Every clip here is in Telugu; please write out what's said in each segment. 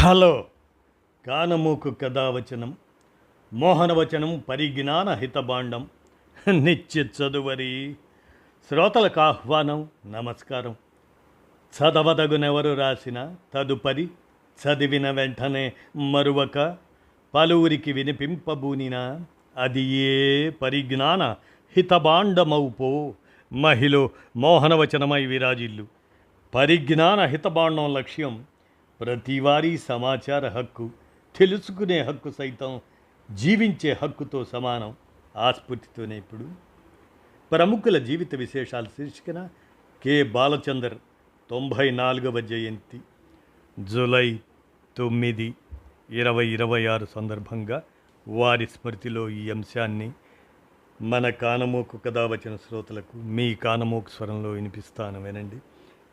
హలో కానమూకు కథావచనం మోహనవచనం పరిజ్ఞాన హితబాండం నిత్య చదువరి శ్రోతలకు ఆహ్వానం నమస్కారం. చదవదగునెవరు రాసిన తదుపరి చదివిన వెంటనే మరువక పలువురికి వినిపింపబూనిన అది ఏ పరిజ్ఞాన హితబాండమౌపో మహిళ మోహనవచనమై విరాజిల్లు. పరిజ్ఞాన హితబాండం లక్ష్యం ప్రతివారీ సమాచార హక్కు, తెలుసుకునే హక్కు సైతం జీవించే హక్కుతో సమానం. ఆస్ఫూర్తితోనే ఇప్పుడు ప్రముఖుల జీవిత విశేషాలు శీర్షికన కె బాలచందర్ 94వ జయంతి జూలై 9, 2026 సందర్భంగా వారి స్మృతిలో ఈ అంశాన్ని మన కానమోకు కథావచన శ్రోతలకు మీ కానమోకు స్వరంలో వినిపిస్తాను, వినండి.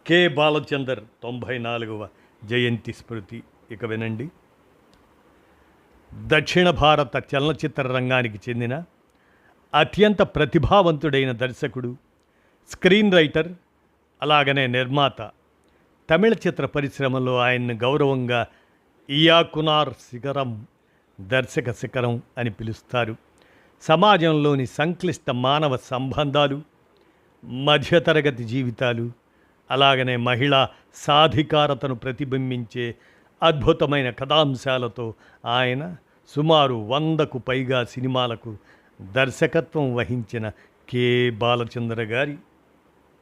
కె బాలచందర్ 94వ జయంతి స్మృతి. ఇక వినండి. దక్షిణ భారత చలనచిత్ర రంగానికి చెందిన అత్యంత ప్రతిభావంతుడైన దర్శకుడు, స్క్రీన్ రైటర్, అలాగనే నిర్మాత. తమిళ చిత్ర పరిశ్రమలో ఆయన్ను గౌరవంగా ఇయాకునార్ శిఖరం, దర్శక శిఖరం అని పిలుస్తారు. సమాజంలోని సంక్లిష్ట మానవ సంబంధాలు, మధ్యతరగతి జీవితాలు, అలాగనే మహిళా సాధికారతను ప్రతిబింబించే అద్భుతమైన కథాంశాలతో ఆయన సుమారు 100కు పైగా సినిమాలకు దర్శకత్వం వహించిన కె బాలచంద్ర గారి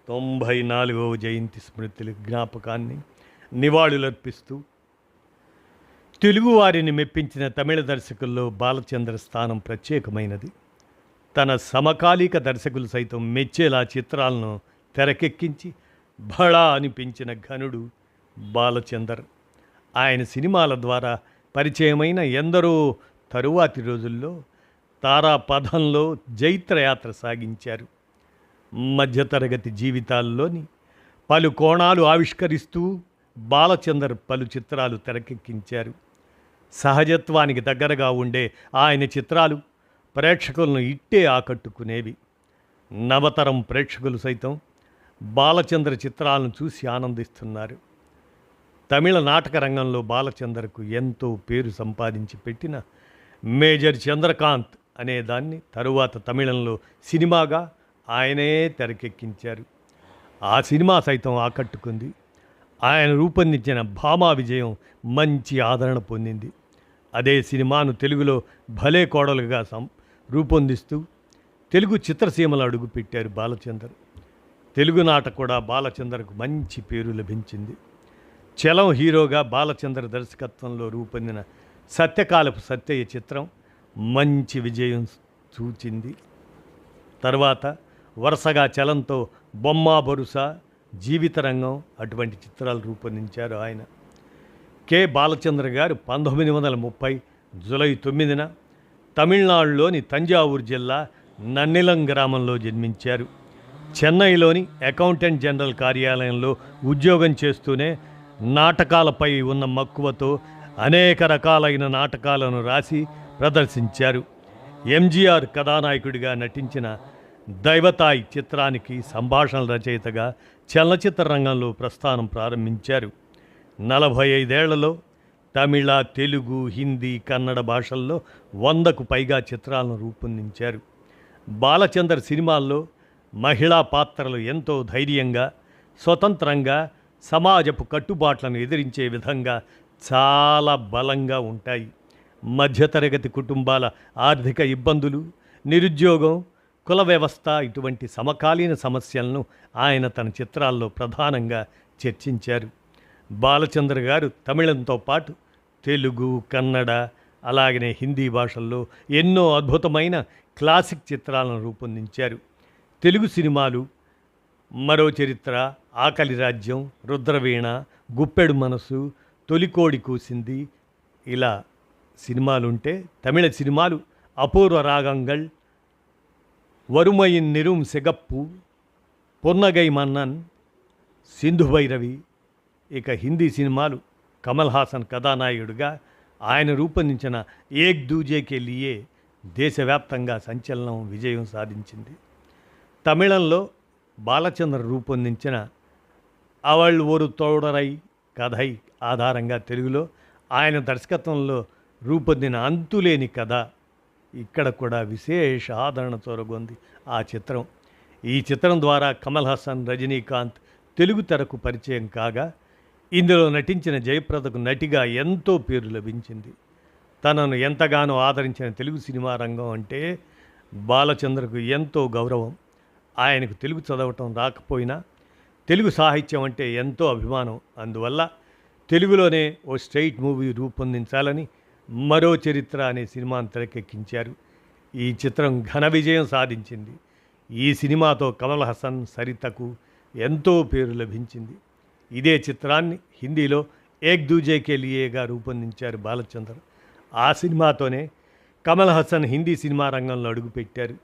94వ జయంతి స్మృతుల జ్ఞాపకాన్ని నివాళులర్పిస్తూ తెలుగువారిని మెప్పించిన తమిళ దర్శకుల్లో బాలచంద్ర స్థానం ప్రత్యేకమైనది. తన సమకాలీక దర్శకులు సైతం మెచ్చేలా చిత్రాలను తెరకెక్కించి బళా అనిపించిన ఘనుడు బాలచందర్. ఆయన సినిమాల ద్వారా పరిచయమైన ఎందరో తరువాతి రోజుల్లో తారాపథంలో జైత్రయాత్ర సాగించారు. మధ్యతరగతి జీవితాల్లోని పలు కోణాలు ఆవిష్కరిస్తూ బాలచందర్ పలు చిత్రాలు తెరకెక్కించారు. సహజత్వానికి దగ్గరగా ఉండే ఆయన చిత్రాలు ప్రేక్షకులను ఇట్టే ఆకట్టుకునేవి. నవతరం ప్రేక్షకులు సైతం బాలచంద్ర చిత్రాలను చూసి ఆనందిస్తున్నారు. తమిళ నాటక రంగంలో బాలచందర్కు ఎంతో పేరు సంపాదించి పెట్టిన మేజర్ చంద్రకాంత్ అనే దాన్ని తరువాత తమిళంలో సినిమాగా ఆయనే తెరకెక్కించారు. ఆ సినిమా సైతం ఆకట్టుకుంది. ఆయన రూపొందించిన భామా విజయం మంచి ఆదరణ పొందింది. అదే సినిమాను తెలుగులో భలే కోడలుగా రూపొందిస్తూ తెలుగు చిత్రసీమలో అడుగుపెట్టారు బాలచందర్. తెలుగునాట కూడా బాలచందర్కు మంచి పేరు లభించింది. చలం హీరోగా బాలచందర్ దర్శకత్వంలో రూపొందిన సత్యకాలపు సత్యయ్య చిత్రం మంచి విజయం చూచింది. తర్వాత వరుసగా చలంతో బొమ్మ బొరుస, జీవిత రంగం అటువంటి చిత్రాలు రూపొందించారు ఆయన. కె బాలచంద్ర గారు 1930 జూలై 9న తమిళనాడులోని తంజావూరు జిల్లా నన్నిలం గ్రామంలో జన్మించారు. చెన్నైలోని అకౌంటెంట్ జనరల్ కార్యాలయంలో ఉద్యోగం చేస్తూనే నాటకాలపై ఉన్న మక్కువతో అనేక రకాలైన నాటకాలను రాసి ప్రదర్శించారు. ఎంజీఆర్ కథానాయకుడిగా నటించిన దైవతాయ్ చిత్రానికి సంభాషణ రచయితగా చలనచిత్ర రంగంలో ప్రస్థానం ప్రారంభించారు. 45 ఏళ్లలో తమిళ, తెలుగు, హిందీ, కన్నడ భాషల్లో 100కు పైగా చిత్రాలను రూపొందించారు. బాలచందర్ సినిమాల్లో మహిళా పాత్రలు ఎంతో ధైర్యంగా, స్వతంత్రంగా, సమాజపు కట్టుబాట్లను ఎదిరించే విధంగా చాలా బలంగా ఉంటాయి. మధ్యతరగతి కుటుంబాల ఆర్థిక ఇబ్బందులు, నిరుద్యోగం, కుల వ్యవస్థ ఇటువంటి సమకాలీన సమస్యలను ఆయన తన చిత్రాల్లో ప్రధానంగా చర్చించారు. బాలచంద్ర గారు తమిళంతో పాటు తెలుగు, కన్నడ, అలాగనే హిందీ భాషల్లో ఎన్నో అద్భుతమైన క్లాసిక్ చిత్రాలను రూపొందించారు. తెలుగు సినిమాలు మరో చరిత్ర, ఆకలి రాజ్యం, రుద్రవీణ, గుప్పెడు మనసు, తొలికోడి కూసింది ఇలా సినిమాలుంటే తమిళ సినిమాలు అపూర్వ రాగంగల్, వరుమయిన్ నిరుం సిగప్పు, పున్నగై మన్నన్, సింధు భైరవి. ఇక హిందీ సినిమాలు కమల్ హాసన్ కథానాయకుడిగా ఆయన రూపొందించిన ఏక్ దూజే కే లియే దేశవ్యాప్తంగా సంచలనం విజయం సాధించింది. తమిళంలో బాలచంద్ర రూపొందించిన అవళ్ ఒరు తోడరై కథై ఆధారంగా తెలుగులో ఆయన దర్శకత్వంలో రూపొందిన అంతులేని కథ ఇక్కడ కూడా విశేష ఆదరణ చూరగొంది ఆ చిత్రం. ఈ చిత్రం ద్వారా కమల్ హాసన్, రజనీకాంత్ తెలుగు తెరకు పరిచయం కాగా ఇందులో నటించిన జయప్రదకు నటిగా ఎంతో పేరు లభించింది. తనను ఎంతగానో ఆదరించిన తెలుగు సినిమా రంగం అంటే బాలచంద్రకు ఎంతో గౌరవం. ఆయనకు తెలుగు చదవటం రాకపోయినా తెలుగు సాహిత్యం అంటే ఎంతో అభిమానం. అందువల్ల తెలుగులోనే ఓ స్ట్రైట్ మూవీ రూపొందించాలని మరో చరిత్ర అనే సినిమాను తెరకెక్కించారు. ఈ చిత్రం ఘన విజయం సాధించింది. ఈ సినిమాతో కమల్ హాసన్, సరితకు ఎంతో పేరు లభించింది. ఇదే చిత్రాన్ని హిందీలో ఏక్ దూజే కే లియేగా రూపొందించారు బాలచంద్ర. ఆ సినిమాతోనే కమల్ హాసన్ హిందీ సినిమా రంగంలో అడుగుపెట్టారు.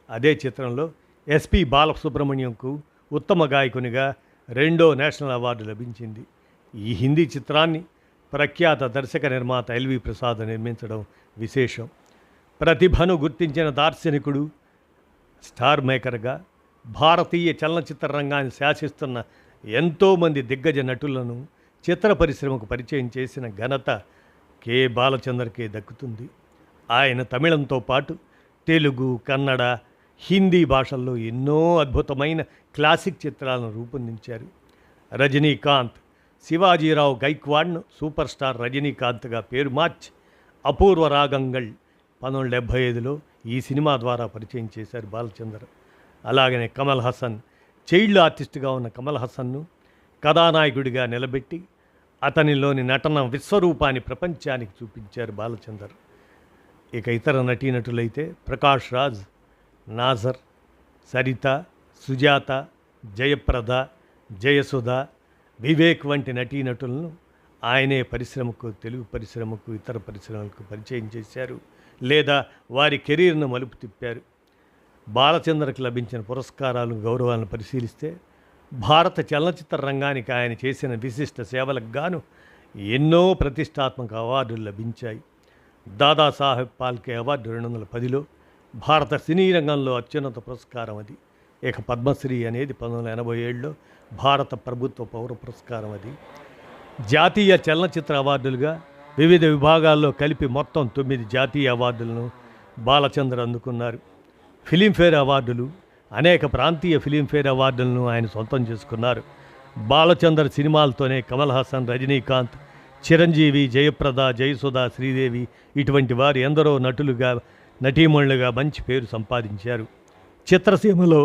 అదే చిత్రంలో ఎస్పి బాలసుబ్రహ్మణ్యంకు ఉత్తమ గాయకునిగా 2వ నేషనల్ అవార్డు లభించింది. ఈ హిందీ చిత్రాన్ని ప్రఖ్యాత దర్శక నిర్మాత ఎల్వి ప్రసాద్ నిర్మించడం విశేషం. ప్రతిభను గుర్తించిన దార్శనికుడు, స్టార్ మేకర్గా భారతీయ చలనచిత్ర రంగాన్ని శాసిస్తున్న ఎంతోమంది దిగ్గజ నటులను చిత్ర పరిశ్రమకు పరిచయం చేసిన ఘనత కె బాలచందర్కే దక్కుతుంది. ఆయన తమిళంతో పాటు తెలుగు, కన్నడ, హిందీ భాషల్లో ఎన్నో అద్భుతమైన క్లాసిక్ చిత్రాలను రూపొందించారు. రజనీకాంత్ శివాజీరావు గైక్వాడ్ను సూపర్ స్టార్ రజనీకాంత్గా పేరు మార్చి అపూర్వ రాగంగల్ 1975లో ఈ సినిమా ద్వారా పరిచయం చేశారు బాలచందర్. అలాగనే కమల్ హాసన్ చైల్డ్ ఆర్టిస్ట్గా ఉన్న కమల్ హాసన్ను కథానాయకుడిగా నిలబెట్టి అతనిలోని నటన విశ్వరూపాన్ని ప్రపంచానికి చూపించారు బాలచందర్. ఇక ఇతర నటీనటులైతే ప్రకాష్ రాజ్, నాజర్, సరిత, సుజాత, జయప్రద, జయసుధ, వివేక్ వంటి నటీనటులను ఆయనే పరిశ్రమకు, తెలుగు పరిశ్రమకు, ఇతర పరిశ్రమలకు పరిచయం చేశారు లేదా వారి కెరీర్ను మలుపు తిప్పారు. బాలచందర్కి లభించిన పురస్కారాలు, గౌరవాలను పరిశీలిస్తే భారత చలనచిత్ర రంగానికి ఆయన చేసిన విశిష్ట సేవలకు గాను ఎన్నో ప్రతిష్టాత్మక అవార్డులు లభించాయి. దాదాసాహెబ్ ఫాల్కే అవార్డు 2010లో భారత సినీ రంగంలో అత్యున్నత పురస్కారం అది. ఇక పద్మశ్రీ అనేది 1987లో భారత ప్రభుత్వ పౌర పురస్కారం అది. జాతీయ చలనచిత్ర అవార్డులుగా వివిధ విభాగాల్లో కలిపి మొత్తం 9 జాతీయ అవార్డులను బాలచందర్ అందుకున్నారు. ఫిలింఫేర్ అవార్డులు, అనేక ప్రాంతీయ ఫిలింఫేర్ అవార్డులను ఆయన సొంతం చేసుకున్నారు. బాలచందర్ సినిమాలతోనే కమల్ హాసన్, రజనీకాంత్, చిరంజీవి, జయప్రద, జయసుధ, శ్రీదేవి ఇటువంటి వారు ఎందరో నటులుగా, నటీమణులుగా మంచి పేరు సంపాదించారు. చిత్రసీమలో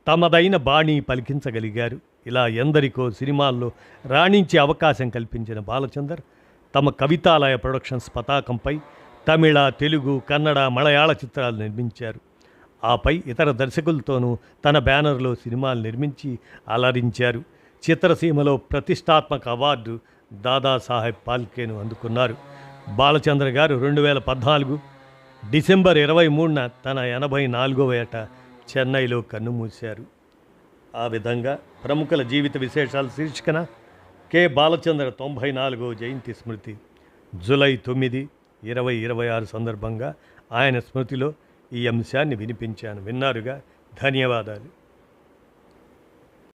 తమదైన బాణీ పలికించగలిగారు. ఇలా ఎందరికో సినిమాల్లో రాణించే అవకాశం కల్పించిన బాలచందర్ తమ కవితాలయ ప్రొడక్షన్స్ పతాకంపై తమిళ, తెలుగు, కన్నడ, మలయాళ చిత్రాలు నిర్మించారు. ఆపై ఇతర దర్శకులతోనూ తన బ్యానర్లో సినిమాలు నిర్మించి అలరించారు. చిత్రసీమలో ప్రతిష్టాత్మక అవార్డు దాదాసాహెబ్ ఫాల్కేను అందుకున్నారు. బాలచంద్ర గారు 2014 డిసెంబర్ 23న తన 84వ ఏట చెన్నైలో కన్నుమూశారు. ఆ విధంగా ప్రముఖుల జీవిత విశేషాల శీర్షికన కె బాలచంద్ర 94వ జయంతి స్మృతి జూలై 9, 2026 సందర్భంగా ఆయన స్మృతిలో ఈ అంశాన్ని వినిపించాను. విన్నారుగా. ధన్యవాదాలు.